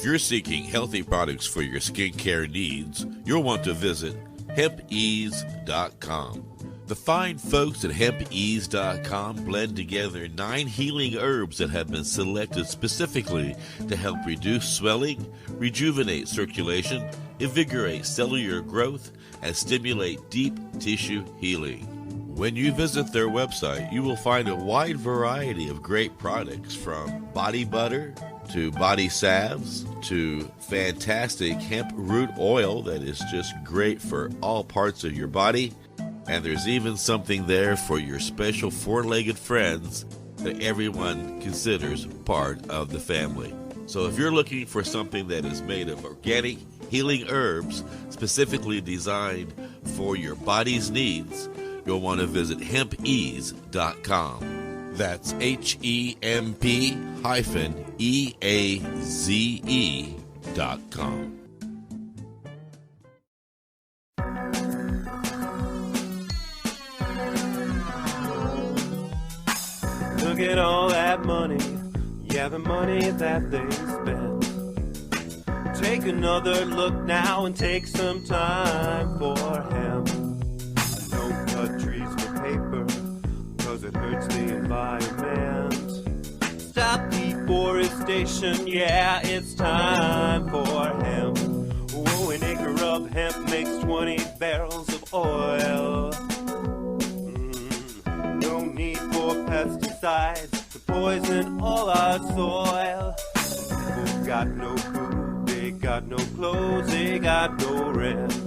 If you're seeking healthy products for your skincare needs, you'll want to visit hempease.com. The fine folks at hempease.com blend together 9 healing herbs that have been selected specifically to help reduce swelling, rejuvenate circulation, invigorate cellular growth, and stimulate deep tissue healing. When you visit their website, you will find a wide variety of great products, from body butter to body salves to fantastic hemp root oil that is just great for all parts of your body. And there's even something there for your special 4-legged friends that everyone considers part of the family. So if you're looking for something that is made of organic healing herbs specifically designed for your body's needs, you'll want to visit hempease.com. That's HEMP-EAZE.com. Look at all that money, yeah, the money that they spend. Take another look now and take some time for hemp. Don't cut trees for paper, cause it hurts the environment. Stop deforestation, yeah, it's time for hemp. Oh, an acre of hemp makes 20 barrels of oil. No need for pesticides to poison all our soil. People got no food, they got no clothes, they got no rest.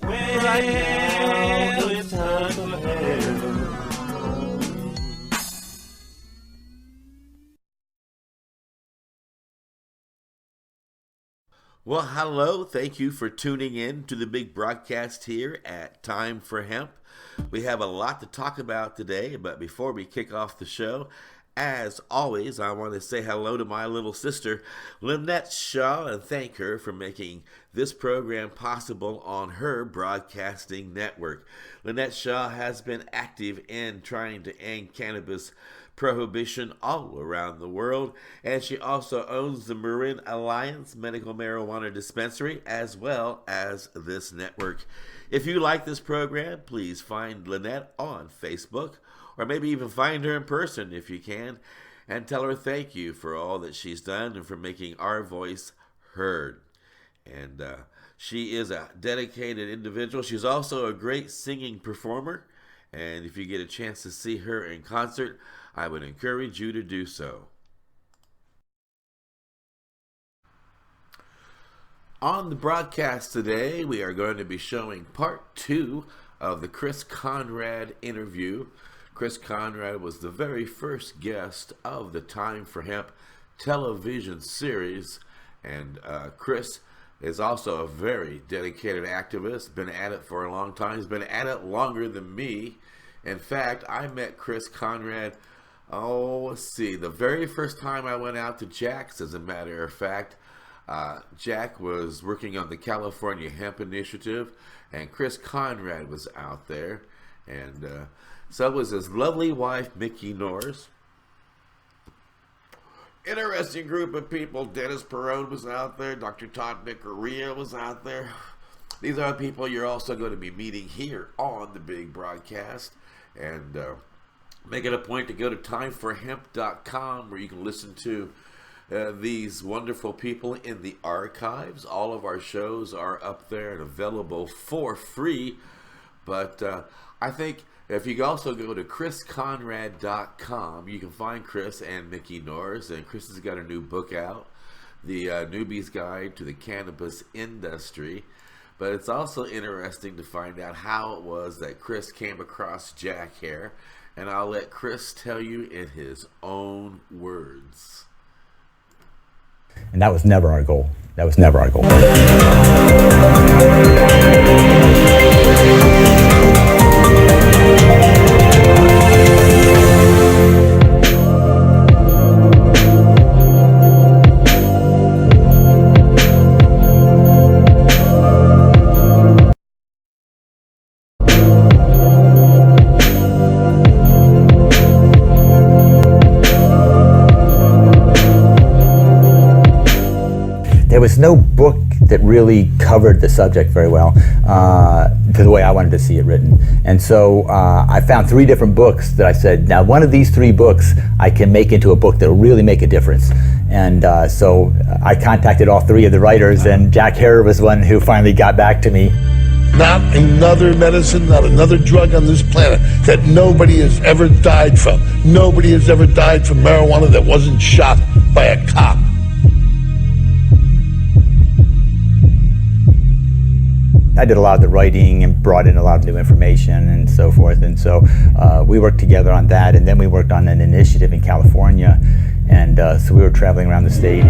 Well, right now it's time for hell. Well, hello. Thank you for tuning in to the big broadcast here at Time for Hemp. We have a lot to talk about today, but before we kick off the show, as always, I want to say hello to my little sister, Lynette Shaw, and thank her for making this program possible on her broadcasting network. Lynette Shaw has been active in trying to end cannabis prohibition all around the world, and she also owns the Marin Alliance Medical Marijuana Dispensary as well as this network. If you like this program, please find Lynette on Facebook, or maybe even find her in person if you can, and tell her thank you for all that she's done and for making our voice heard. And she is a dedicated individual. She's also a great singing performer, and if you get a chance to see her in concert, I would encourage you to do so. On the broadcast today, we are going to be showing part 2 of the Chris Conrad interview. Chris Conrad was the very first guest of the Time for Hemp television series, and Chris is also a very dedicated activist, been at it for a long time. He's been at it longer than me. In fact, I met Chris Conrad, the very first time I went out to Jack's, as a matter of fact. Jack was working on the California Hemp Initiative, and Chris Conrad was out there, and so was his lovely wife, Mickey Norris. Interesting group of people. Dennis Perone was out there. Dr. Todd Nicoria was out there. These are people you're also going to be meeting here on the big broadcast, and make it a point to go to timeforhemp.com, where you can listen to these wonderful people in the archives. All of our shows are up there and available for free. But I think if you also go to chrisconrad.com, you can find Chris and Mickey Norris. And Chris has got a new book out, The Newbie's Guide to the Cannabis Industry. But it's also interesting to find out how it was that Chris came across Jack here. And I'll let Chris tell you in his own words. And that was never our goal. That was never our goal. was no book that really covered the subject very well to the way I wanted to see it written. And so I found 3 different books that I said, now one of these 3 books I can make into a book that will really make a difference. And so I contacted all 3 of the writers, and Jack Herer was one who finally got back to me. Not another medicine, not another drug on this planet that nobody has ever died from. Nobody has ever died from marijuana that wasn't shot by a cop. I did a lot of the writing and brought in a lot of new information and so forth. And so we worked together on that, and then we worked on an initiative in California. And so we were traveling around the state.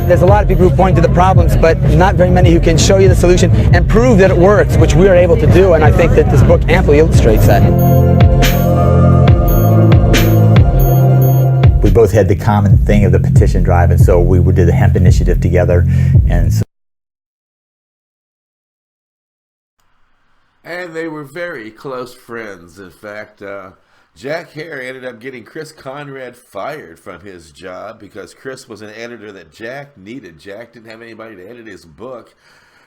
There's a lot of people who point to the problems, but not very many who can show you the solution and prove that it works, which we are able to do, and I think that this book amply illustrates that. We both had the common thing of the petition drive, and so we did the Hemp initiative together. And they were very close friends. In fact, Jack Herer ended up getting Chris Conrad fired from his job because Chris was an editor that Jack needed. Jack didn't have anybody to edit his book,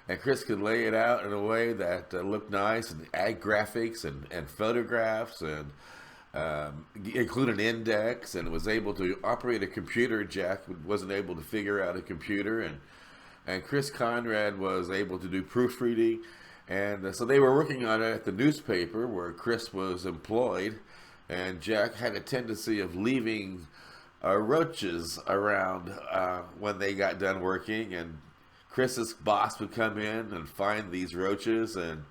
and Chris could lay it out in a way that looked nice and add graphics and photographs and include an index, and was able to operate a computer. Jack wasn't able to figure out a computer, and Chris Conrad was able to do proofreading. And so they were working on it at the newspaper where Chris was employed, and Jack had a tendency of leaving roaches around when they got done working, and Chris's boss would come in and find these roaches and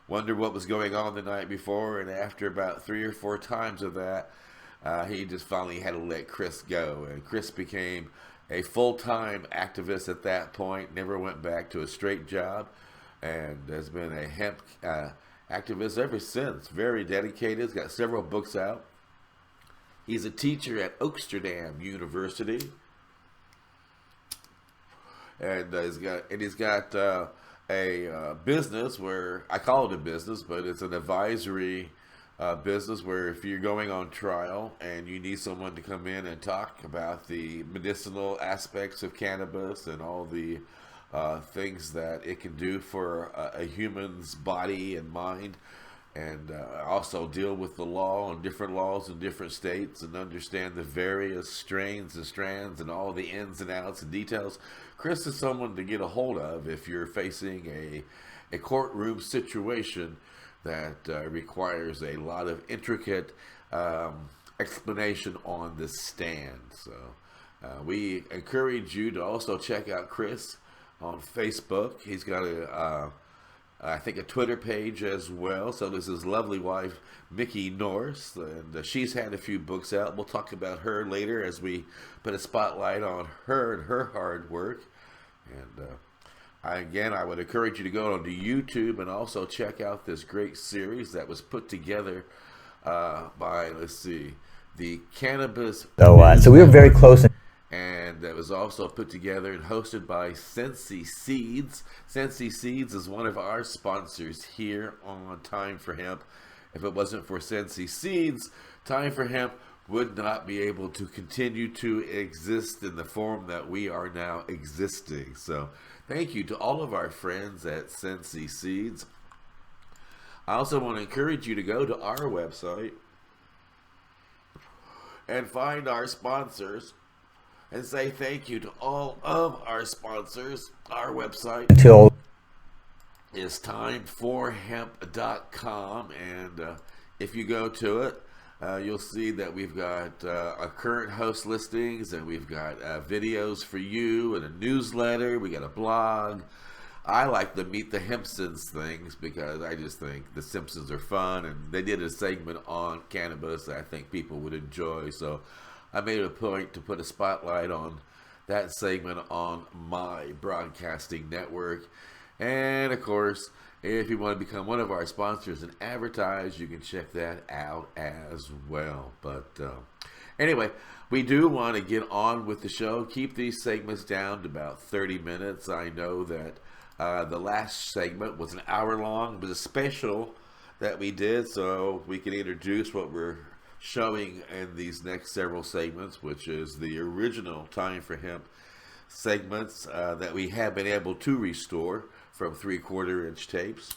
wonder what was going on the night before, and after about 3 or 4 times of that, he just finally had to let Chris go, and Chris became a full-time activist at that point, never went back to a straight job, and has been a hemp activist ever since. Very dedicated. He's got several books out. He's a teacher at Oaksterdam University, and he's got a business where I call it a business, but it's an advisory business where if you're going on trial and you need someone to come in and talk about the medicinal aspects of cannabis and all the things that it can do for a human's body and mind, and also deal with the law and different laws in different states and understand the various strains and strands and all the ins and outs and details. Chris is someone to get a hold of if you're facing a courtroom situation that requires a lot of intricate explanation on the stand. So we encourage you to also check out Chris on Facebook. He's got I think a Twitter page as well. So does his lovely wife, Mickey Norris, and she's had a few books out. We'll talk about her later as we put a spotlight on her and her hard work. And I would encourage you to go onto YouTube and also check out this great series that was put together by, the Cannabis. So we were very close. And that was also put together and hosted by Sensi Seeds. Sensi Seeds is one of our sponsors here on Time for Hemp. If it wasn't for Sensi Seeds, Time for Hemp would not be able to continue to exist in the form that we are now existing. So thank you to all of our friends at Sensi Seeds. I also want to encourage you to go to our website and find our sponsors and say thank you to all of our sponsors. Our website is timeforhemp.com, and if you go to it, you'll see that we've got our current host listings, and we've got videos for you, and a newsletter. We got a blog. I like the Meet the Hempsons things because I just think the Simpsons are fun, and they did a segment on cannabis that I think people would enjoy. So I made it a point to put a spotlight on that segment on my broadcasting network. And of course, if you want to become one of our sponsors and advertise, you can check that out as well. But Anyway, we do want to get on with the show. Keep these segments down to about 30 minutes. I know that the last segment was an hour long. It was a special that we did so we can introduce what we're showing in these next several segments, which is the original Time for Hemp segments that we have been able to restore from 3/4 inch tapes.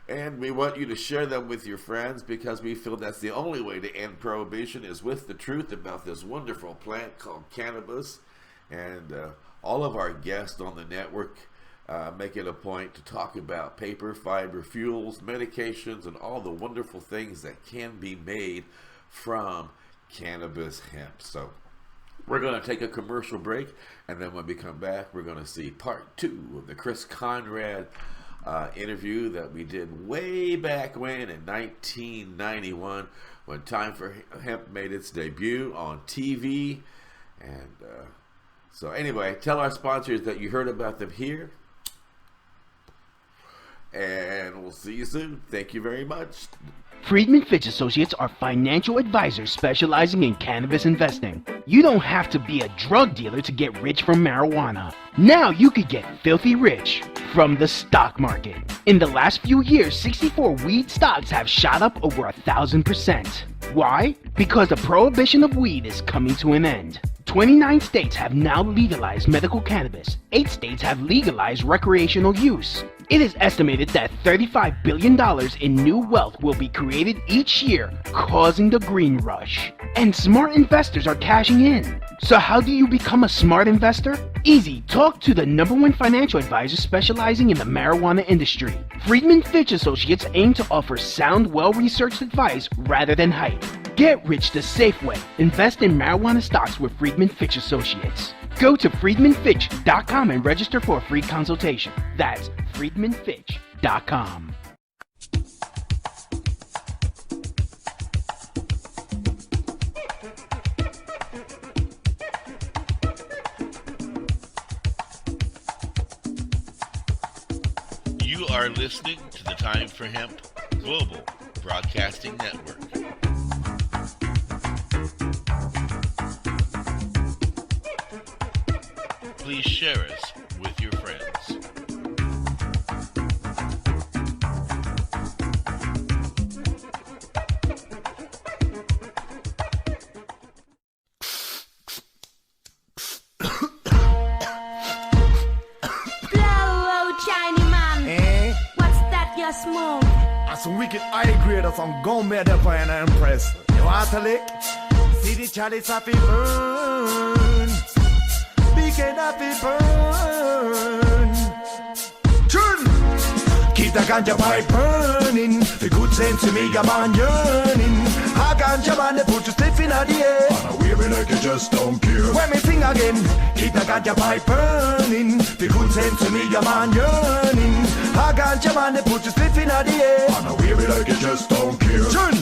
And we want you to share them with your friends because we feel that's the only way to end prohibition is with the truth about this wonderful plant called cannabis. And all of our guests on the network make it a point to talk about paper, fiber, fuels, medications, and all the wonderful things that can be made from cannabis hemp. So we're going to take a commercial break, and then when we come back, we're going to see part 2 of the Chris Conrad interview that we did way back when in 1991 when Time for Hemp made its debut on TV. And so anyway, tell our sponsors that you heard about them here, and we'll see you soon. Thank you very much. Friedman Fitch Associates are financial advisors specializing in cannabis investing. You don't have to be a drug dealer to get rich from marijuana. Now you could get filthy rich from the stock market. In the last few years, 64 weed stocks have shot up over 1,000%. Why? Because the prohibition of weed is coming to an end. 29 states have now legalized medical cannabis. 8 states have legalized recreational use. It is estimated that $35 billion in new wealth will be created each year, causing the green rush. And smart investors are cashing in. So how do you become a smart investor? Easy. Talk to the #1 financial advisor specializing in the marijuana industry. Friedman Fitch Associates aim to offer sound, well-researched advice rather than hype. Get rich the safe way. Invest in marijuana stocks with Friedman Fitch Associates. Go to friedmanfitch.com and register for a free consultation. That's friedmanfitch.com. You are listening to the Time for Hemp Global Broadcasting Network. Please share us with your friends. Smoke. And some wicked high grade or some gum made up and impress. You want to lick? See the chalice happy burn. Big and happy burn. Turn. Keep the ganja pipe burning. The good sense to me, your man yearning. A ganja man, they put you stiff in the air. And I wear it like you just don't care. When me sing again, keep the ganja pipe burning. The good sense to me, your man yearning. A ganja man, they put you stiff in the air. And I wear it like you just don't care. Turn.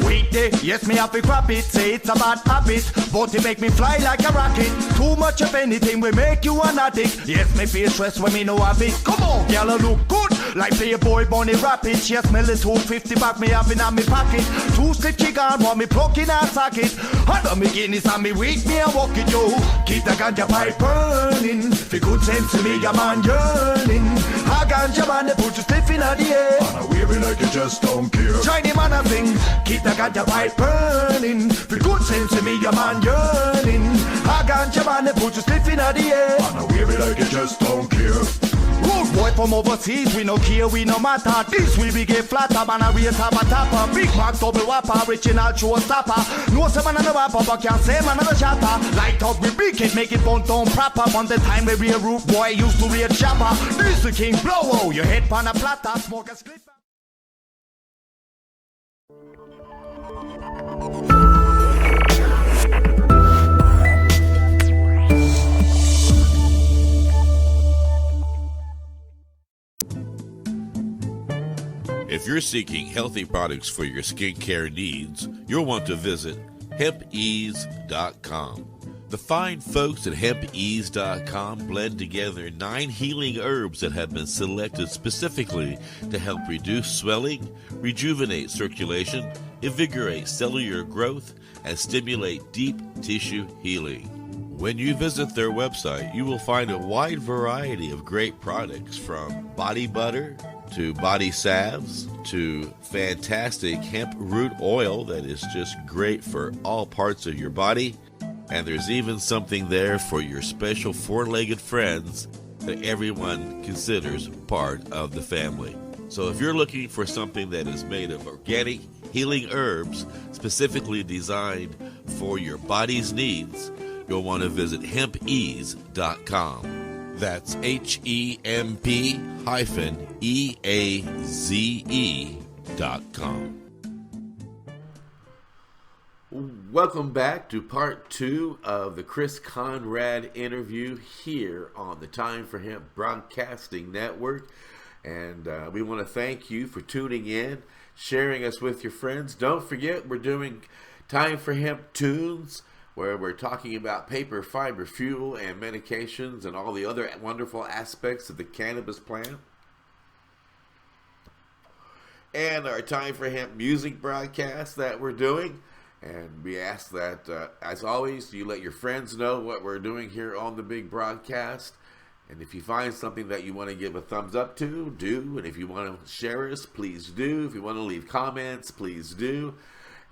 Wait there, yes me have to crap it. Say it's a bad habit, but it make me fly like a rocket. Too much of anything will make you an addict. Yes me feel stress when me no have it. Come on, girl I look good, like Playboy Bunny Rapid. Yes me little 250 back me have in me pocket. 2 slip chicken want me pluck in a socket. Under me Guinness and me weak me and walk it yo. Keep the ganja pipe burning. The good sense to me, your man yearning. A ganja man they put you stiff in the air. And I wear it like you just don't care. Shiny man I sing, keep the ganja pipe burning. The good sense to me, your man yearning. A ganja man they put you stiff in the air. And I wear it like you just don't care. Road boy from overseas, we no care, we no matter. This we be get flatter, man a race have a tapper. Big Mac double whopper, original showstopper. No say man a no rapper, but can't say man a no chatter. Light up we big it, make it bun down proper. On the time we real root boy used to read shopper. This the king blow, oh, your head pan a platter, smoke a split. If you're seeking healthy products for your skincare needs, you'll want to visit hempease.com. The fine folks at HempEase.com blend together 9 healing herbs that have been selected specifically to help reduce swelling, rejuvenate circulation, invigorate cellular growth, and stimulate deep tissue healing. When you visit their website, you will find a wide variety of great products, from body butter to body salves to fantastic hemp root oil that is just great for all parts of your body. And there's even something there for your special 4-legged friends that everyone considers part of the family. So if you're looking for something that is made of organic healing herbs specifically designed for your body's needs, you'll want to visit HempEase.com. That's HEMP-EAZE.com. Welcome back to part 2 of the Chris Conrad interview here on the Time for Hemp Broadcasting Network. And we want to thank you for tuning in, sharing us with your friends. Don't forget, we're doing Time for Hemp Tunes, where we're talking about paper, fiber, fuel, and medications, and all the other wonderful aspects of the cannabis plant. And our Time for Hemp music broadcast that we're doing. And we ask that, as always, you let your friends know what we're doing here on the big broadcast. And if you find something that you want to give a thumbs up to, do. And if you want to share us, please do. If you want to leave comments, please do.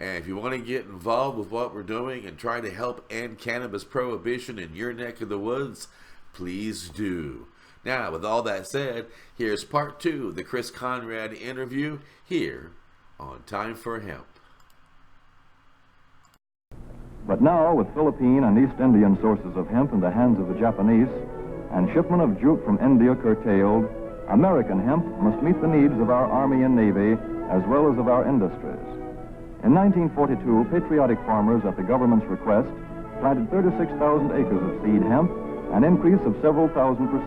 And if you want to get involved with what we're doing and try to help end cannabis prohibition in your neck of the woods, please do. Now, with all that said, here's part 2 of the Chris Conrad interview here on Time for Hemp. But now, with Philippine and East Indian sources of hemp in the hands of the Japanese, and shipment of jute from India curtailed, American hemp must meet the needs of our Army and Navy as well as of our industries. In 1942, patriotic farmers, at the government's request, planted 36,000 acres of seed hemp, an increase of several thousand %.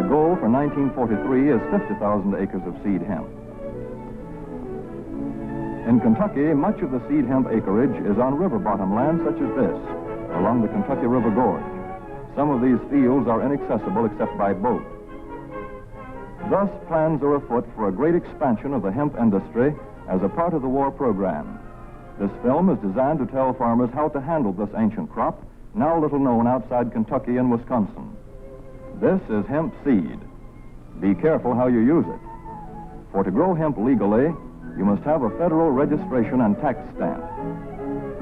The goal for 1943 is 50,000 acres of seed hemp. In Kentucky, much of the seed hemp acreage is on river bottom land such as this, along the Kentucky River Gorge. Some of these fields are inaccessible except by boat. Thus, plans are afoot for a great expansion of the hemp industry as a part of the war program. This film is designed to tell farmers how to handle this ancient crop, now little known outside Kentucky and Wisconsin. This is hemp seed. Be careful how you use it. For to grow hemp legally, you must have a federal registration and tax stamp.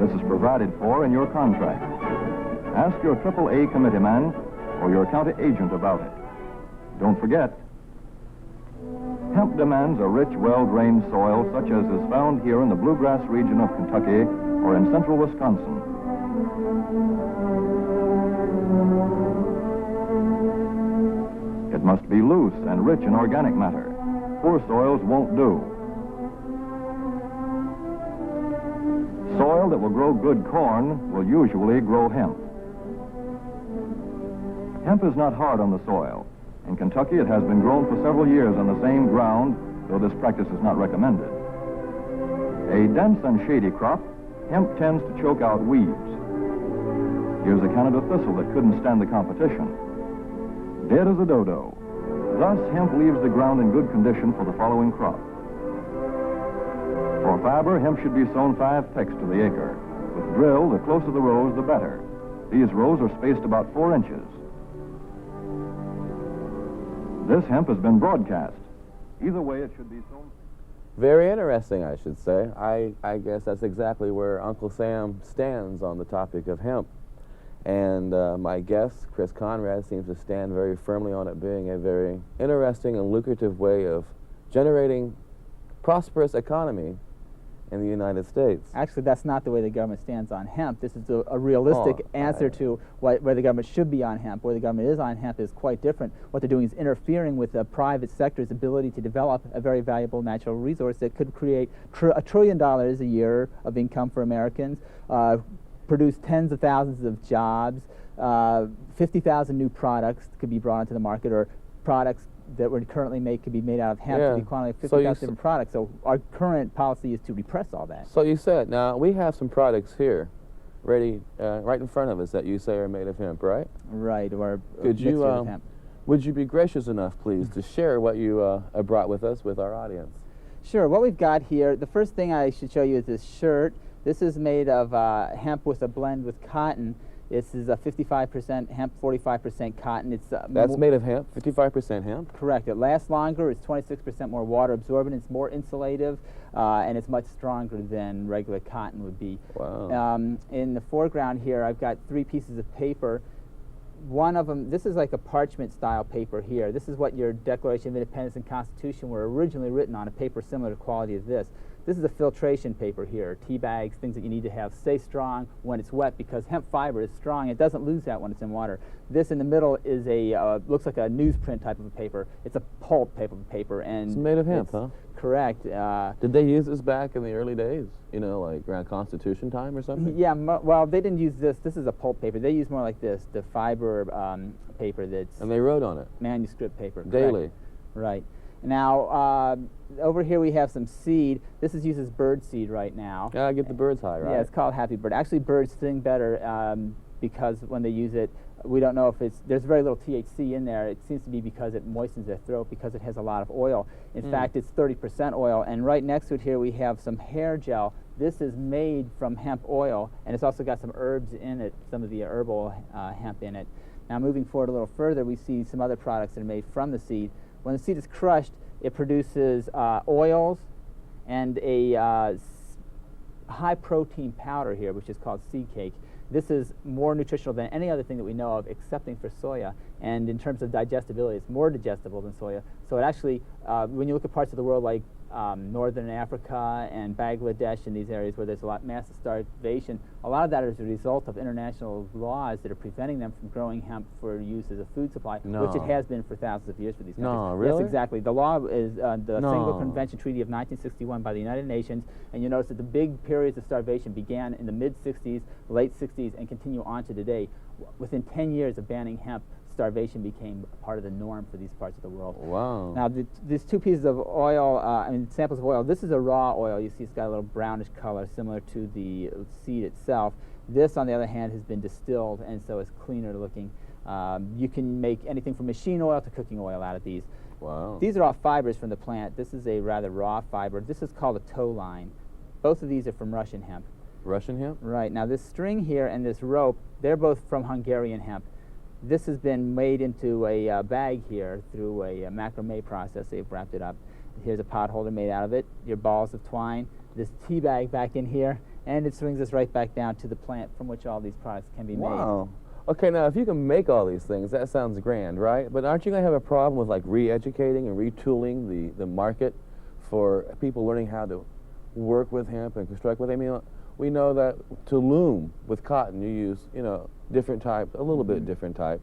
This is provided for in your contract. Ask your AAA committeeman or your county agent about it. Don't forget, hemp demands a rich, well-drained soil such as is found here in the bluegrass region of Kentucky or in central Wisconsin. It must be loose and rich in organic matter. Poor soils won't do. Soil that will grow good corn will usually grow hemp. Hemp is not hard on the soil. In Kentucky, it has been grown for several years on the same ground, though this practice is not recommended. A dense and shady crop, hemp tends to choke out weeds. Here's a Canada thistle that couldn't stand the competition. Dead as a dodo. Thus, hemp leaves the ground in good condition for the following crop. For fiber, hemp should be sown 5 pecks to the acre. With drill, the closer the rows, the better. These rows are spaced about 4 inches. This hemp has been broadcast. Either way, it should be sown. Very interesting, I should say. I guess that's exactly where Uncle Sam stands on the topic of hemp. And my guest, Chris Conrad, seems to stand very firmly on it being a very interesting and lucrative way of generating prosperous economy in the United States. Actually, that's not the way the government stands on hemp. This is a realistic answer to where the government should be on hemp. Where the government is on hemp is quite different. What they're doing is interfering with the private sector's ability to develop a very valuable natural resource that could create $1 trillion a year of income for Americans, produce tens of thousands of jobs, 50,000 new products could be brought into the market, or products that we currently make could be made out of hemp to the quantity of 50,000 different products. So our current policy is to repress all that. So you said, now we have some products here ready right in front of us that you say are made of hemp, right? Right, or Could mixture you, of hemp. would you be gracious enough, please, to share what you brought with us with our audience? Sure. What we've got here, the first thing I should show you is this shirt. This is made of hemp with a blend with cotton. This is a 55% hemp, 45% cotton. It's That's made of hemp, 55% hemp? Correct. It lasts longer. It's 26% more water absorbent. It's more insulative, and it's much stronger than regular cotton would be. Wow. In the foreground here, I've got 3 pieces of paper. One of them, this is like a parchment style paper here. This is what your Declaration of Independence and Constitution were originally written on, a paper similar to quality as this. This is a filtration paper here, tea bags, things that you need to have stay strong when it's wet, because hemp fiber is strong. It doesn't lose that when it's in water. This in the middle is a, looks like a newsprint type of a paper. It's a pulp type of a paper. And it's made of hemp, huh? Correct. Did they use this back in the early days? You know, like around Constitution time or something? Yeah, well, they didn't use this. This is a pulp paper. They use more like this, the fiber paper that's... And they wrote on it? Manuscript paper. Daily? Correct. Right. Now, over here we have some seed. This is used as bird seed right now. Yeah, get the birds high, right? Yeah, it's called Happy Bird. Actually, birds sing better because when they use it, we don't know if it's, there's very little THC in there. It seems to be because it moistens their throat, because it has a lot of oil. In fact, it's 30% oil. And right next to it here we have some hair gel. This is made from hemp oil, and it's also got some herbs in it, some of the herbal hemp in it. Now, moving forward a little further, we see some other products that are made from the seed. When the seed is crushed, it produces oils and a high protein powder here, which is called seed cake. This is more nutritional than any other thing that we know of, excepting for soya. And in terms of digestibility, it's more digestible than soya. So it actually, when you look at parts of the world like northern Africa and Bangladesh and these areas where there's a lot massive starvation, a lot of that is a result of international laws that are preventing them from growing hemp for use as a food supply, which it has been for thousands of years for these countries. No, really? Yes, exactly. The law is the Single Convention Treaty of 1961 by the United Nations, and you notice that the big periods of starvation began in the mid-60s, late 60s, and continue on to today. Within 10 years of banning hemp, starvation became part of the norm for these parts of the world. Wow. Now, these 2 pieces of oil, samples of oil, this is a raw oil. You see it's got a little brownish color similar to the seed itself. This, on the other hand, has been distilled, and so it's cleaner looking. You can make anything from machine oil to cooking oil out of these. Wow. These are all fibers from the plant. This is a rather raw fiber. This is called a tow line. Both of these are from Russian hemp. Russian hemp? Right. Now, this string here and this rope, they're both from Hungarian hemp. This has been made into a bag here through a macrame process. They've wrapped it up. Here's a pot holder made out of it, your balls of twine, this tea bag back in here, and it swings us right back down to the plant from which all these products can be made. Wow. Okay, now if you can make all these things, that sounds grand, right? But aren't you going to have a problem with like re-educating and retooling the market for people learning how to work with hemp and construct with it? I mean, we know that to loom with cotton, you use, you know, different type, a little bit different type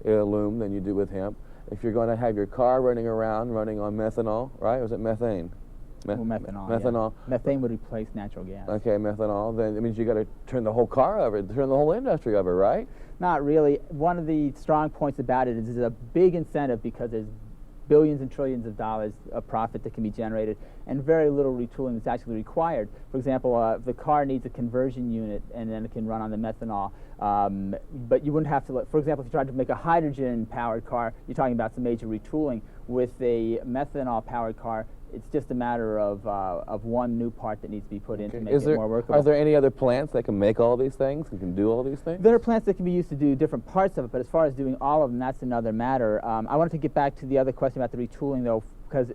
loom than you do with hemp. If you're going to have your car running around running on methanol, right? Or is it methane? Methanol. Methanol. Yeah. Methane would replace natural gas. Okay, methanol. Then it means you got to turn the whole car over, turn the whole industry over, right? Not really. One of the strong points about it is it's a big incentive because there's billions and trillions of dollars of profit that can be generated, and very little retooling is actually required. For example, the car needs a conversion unit, and then it can run on the methanol. But you wouldn't have to, for example, if you tried to make a hydrogen-powered car, you're talking about some major retooling. With a methanol-powered car, it's just a matter of one new part that needs to be put in to make it more workable. Are there any other plants that can make all these things and can do all these things? There are plants that can be used to do different parts of it, but as far as doing all of them, that's another matter. I wanted to get back to the other question about the retooling, though, because,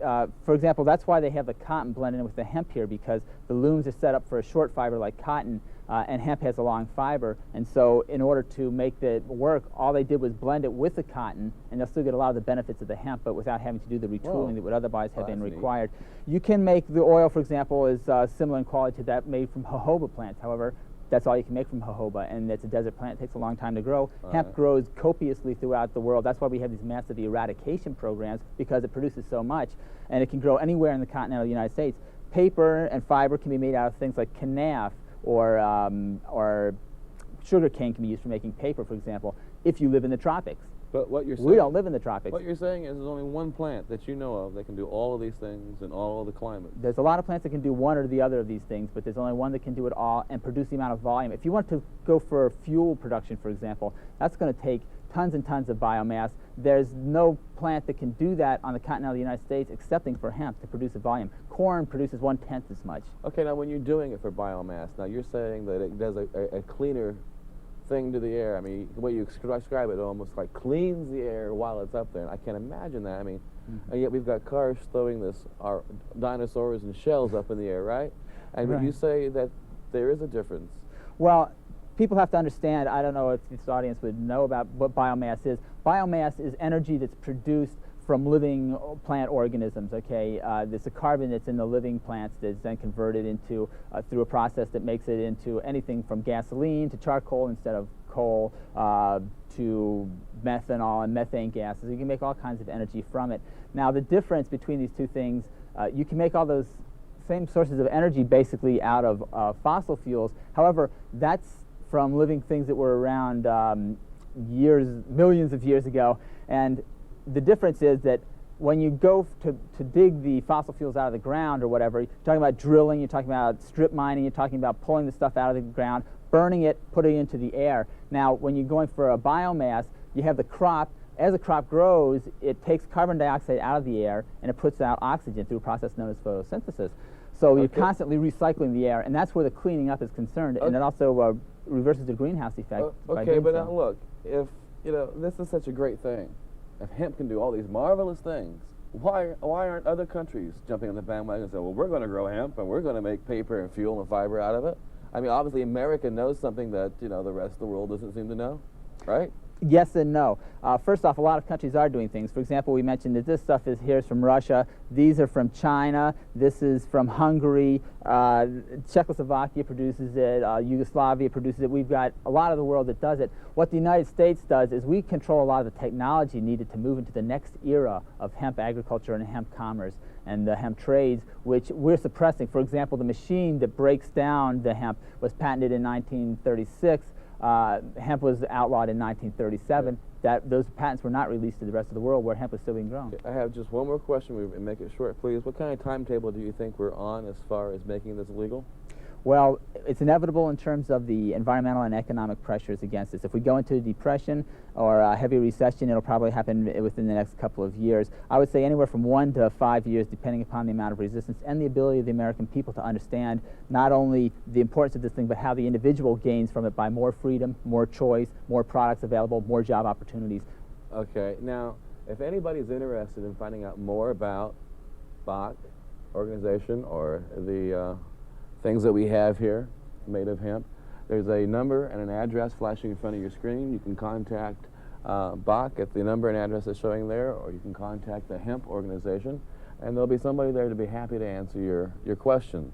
for example, that's why they have the cotton blended in with the hemp here, because the looms are set up for a short fiber like cotton, and hemp has a long fiber, and so in order to make it work, all they did was blend it with the cotton, and they'll still get a lot of the benefits of the hemp, but without having to do the retooling that would otherwise have been required. You can make the oil, for example, is similar in quality to that made from jojoba plants. However, that's all you can make from jojoba, and it's a desert plant. It takes a long time to grow. Hemp grows copiously throughout the world. That's why we have these massive eradication programs, because it produces so much, and it can grow anywhere in the continental United States. Paper and fiber can be made out of things like kenaf, or sugar cane can be used for making paper, for example, if you live in the tropics. But what you're saying, we don't live in the tropics. What you're saying is there's only one plant that you know of that can do all of these things in all of the climates. There's a lot of plants that can do one or the other of these things, but there's only one that can do it all and produce the amount of volume. If you want to go for fuel production, for example, that's going to take tons and tons of biomass. There's no plant that can do that on the continent of the United States excepting for hemp to produce a volume. Corn produces 1/10 as much. Okay, now when you're doing it for biomass, now you're saying that it does a cleaner thing to the air. I mean, the way you describe it almost like cleans the air while it's up there. And I can't imagine that. I mean, and yet we've got cars throwing our dinosaurs and shells up in the air, right? And right. You say that there is a difference. Well, people have to understand, I don't know if this audience would know about what biomass is. Biomass is energy that's produced from living plant organisms, okay? There's a carbon that's in the living plants that's then converted into, through a process that makes it into anything from gasoline to charcoal instead of coal, to methanol and methane gases. You can make all kinds of energy from it. Now, the difference between these two things, you can make all those same sources of energy basically out of fossil fuels. However, that's from living things that were around millions of years ago. And the difference is that when you go to dig the fossil fuels out of the ground or whatever, you're talking about drilling, you're talking about strip mining, you're talking about pulling the stuff out of the ground, burning it, putting it into the air. Now, when you're going for a biomass, you have the crop. As the crop grows, it takes carbon dioxide out of the air and it puts out oxygen through a process known as photosynthesis. So you're constantly recycling the air, and that's where the cleaning up is concerned, and it also reverses the greenhouse effect. Okay, but now look, if this is such a great thing, if hemp can do all these marvelous things, why aren't other countries jumping on the bandwagon and saying, well, we're going to grow hemp and we're going to make paper and fuel and fiber out of it? I mean, obviously America knows something that the rest of the world doesn't seem to know, right? Yes and no. First off, a lot of countries are doing things. For example, we mentioned that this stuff is from Russia. These are from China. This is from Hungary. Czechoslovakia produces it. Yugoslavia produces it. We've got a lot of the world that does it. What the United States does is we control a lot of the technology needed to move into the next era of hemp agriculture and hemp commerce and the hemp trades, which we're suppressing. For example, the machine that breaks down the hemp was patented in 1936. Hemp was outlawed in 1937. Those patents were not released to the rest of the world where hemp was still being grown. I have just one more question, and make it short, please. What kind of timetable do you think we're on as far as making this legal? Well, it's inevitable in terms of the environmental and economic pressures against us. If we go into a depression or a heavy recession, it'll probably happen within the next couple of years. I would say anywhere from 1 to 5 years, depending upon the amount of resistance and the ability of the American people to understand not only the importance of this thing, but how the individual gains from it by more freedom, more choice, more products available, more job opportunities. Okay. Now, if anybody's interested in finding out more about BAC organization or the things that we have here made of hemp, there's a number and an address flashing in front of your screen. You can contact BAC at the number and address that's showing there, or you can contact the hemp organization, and there'll be somebody there to be happy to answer your questions.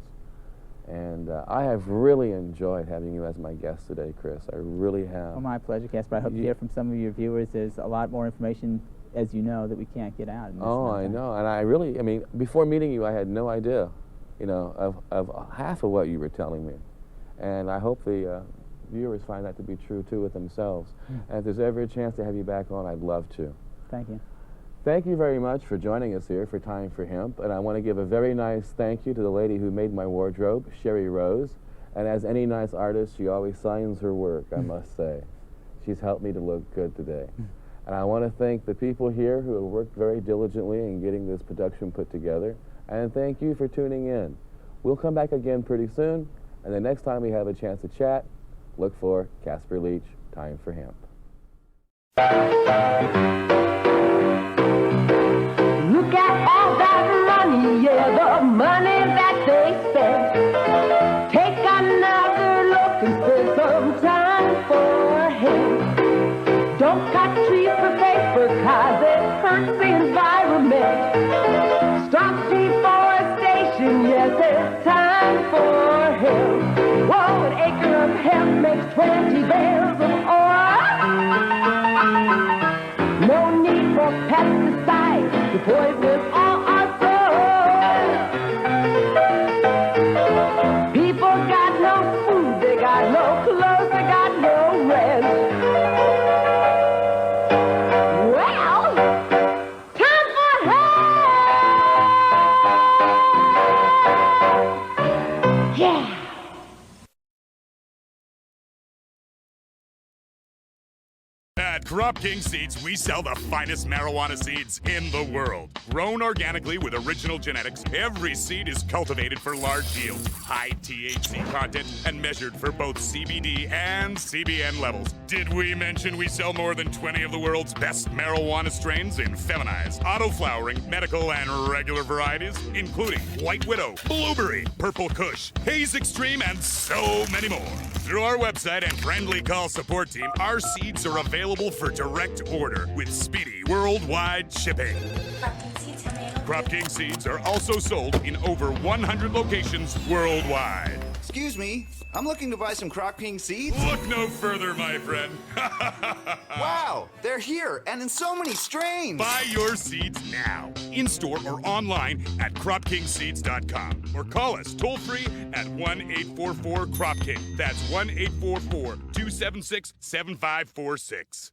And I have really enjoyed having you as my guest today, Chris. I really have. Oh, my pleasure, Casper. I hope to hear from some of your viewers. There's a lot more information, as you know, that we can't get out. Oh, I know. And I mean, before meeting you, I had no idea, of half of what you were telling me. And I hope the viewers find that to be true, too, with themselves. And if there's ever a chance to have you back on, I'd love to. Thank you. Thank you very much for joining us here for Time for Hemp. And I want to give a very nice thank you to the lady who made my wardrobe, Sherry Rose. And as any nice artist, she always signs her work, I must say. She's helped me to look good today. And I want to thank the people here who have worked very diligently in getting this production put together. And thank you for tuning in. We'll come back again pretty soon. And the next time we have a chance to chat, look for Casper Leitch, Time for Hemp. Look at all that money, yeah, the money that they spend. Take another look and spend some time for him. Don't cut trees for paper, cause it hurts the environment. Stop deforestation, yes, it's time for him. Whoa, an acre of hemp makes 20 bales of oil. No need for pesticides to poison all our soil. People got no food, they got no clothes, they got no rest. Crop King Seeds, we sell the finest marijuana seeds in the world. Grown organically with original genetics, every seed is cultivated for large yields, high THC content, and measured for both CBD and CBN levels. Did we mention we sell more than 20 of the world's best marijuana strains in feminized, auto-flowering, medical, and regular varieties, including White Widow, Blueberry, Purple Kush, Haze Extreme, and so many more. Through our website and friendly call support team, our seeds are available for direct order with speedy worldwide shipping. Crop King Seeds are also sold in over 100 locations worldwide. Excuse me, I'm looking to buy some Crop King seeds. Look no further, my friend. Wow, they're here and in so many strains. Buy your seeds now, in-store or online at CropKingSeeds.com. Or call us toll-free at 1-844-CROP-KING. That's 1-844-276-7546.